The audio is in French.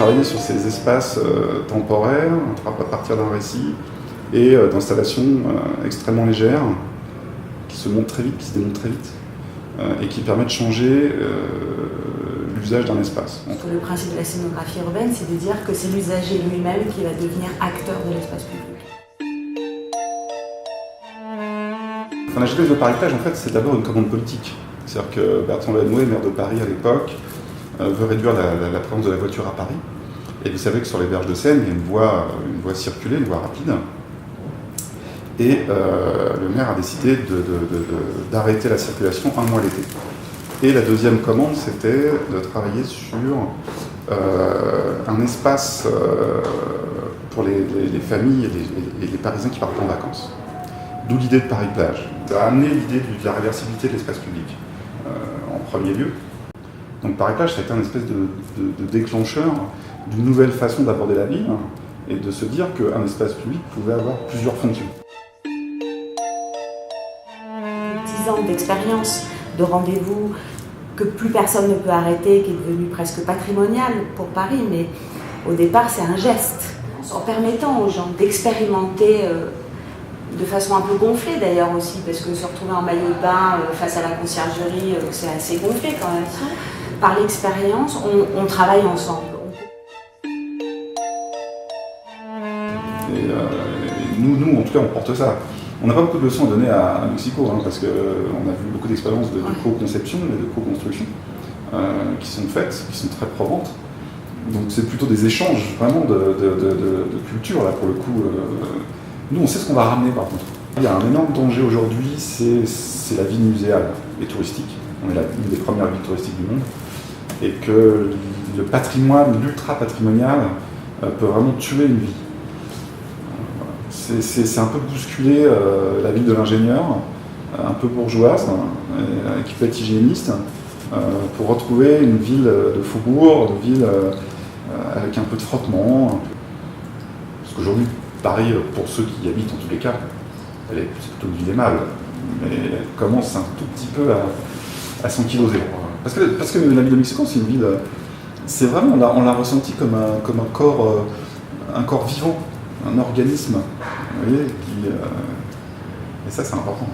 travailler sur ces espaces temporaires à partir d'un récit et d'installations extrêmement légères qui se montent très vite, qui se démontent très vite et qui permettent de changer l'usage d'un espace. Le principe de la scénographie urbaine, c'est de dire que c'est l'usager lui-même qui va devenir acteur de l'espace public. Enfin, la genèse de Paris-Plage, en fait, c'est d'abord une commande politique. C'est-à-dire que Bertrand Delanoë, maire de Paris à l'époque, veut réduire la présence de la voiture à Paris. Et vous savez que sur les berges de Seine, il y a une voie circulée, une voie rapide. Et le maire a décidé d'arrêter la circulation un mois l'été. Et la deuxième commande, c'était de travailler sur un espace pour les familles et les Parisiens qui partent en vacances. D'où l'idée de Paris-Plage. Ça a amené l'idée de la réversibilité de l'espace public en premier lieu. Donc Paris-Plage, ça a été un espèce de déclencheur d'une nouvelle façon d'aborder la ville et de se dire qu'un espace public pouvait avoir plusieurs fonctions. 10 ans d'expérience, de rendez-vous que plus personne ne peut arrêter, qui est devenu presque patrimonial pour Paris, mais au départ c'est un geste. En permettant aux gens d'expérimenter de façon un peu gonflée d'ailleurs aussi, parce que se retrouver en maillot de bain face à la conciergerie, c'est assez gonflé quand même. Par l'expérience, on travaille ensemble. Et nous, en tout cas, on porte ça. On n'a pas beaucoup de leçons à donner à Mexico, parce qu'on a vu beaucoup d'expériences de co-conception et de co-construction qui sont faites, qui sont très provantes. Donc c'est plutôt des échanges vraiment de culture, là, pour le coup. Nous, on sait ce qu'on va ramener, par contre. Il y a un énorme danger aujourd'hui, c'est la vie muséale et touristique. On est une des premières villes touristiques du monde. Et que le patrimoine, l'ultra-patrimonial, peut vraiment tuer une vie. C'est un peu bousculer la vie de l'ingénieur, un peu bourgeoise, qui peut être hygiéniste, pour retrouver une ville de faubourg, une ville avec un peu de frottement. Parce qu'aujourd'hui, Paris, pour ceux qui y habitent en tous les cas, c'est plutôt une ville aimable, mais elle commence un tout petit peu à s'ankyloser. Parce que la ville de Mexico, c'est une ville, c'est vraiment, on l'a ressenti comme un corps vivant, un organisme, vous voyez, et ça c'est important.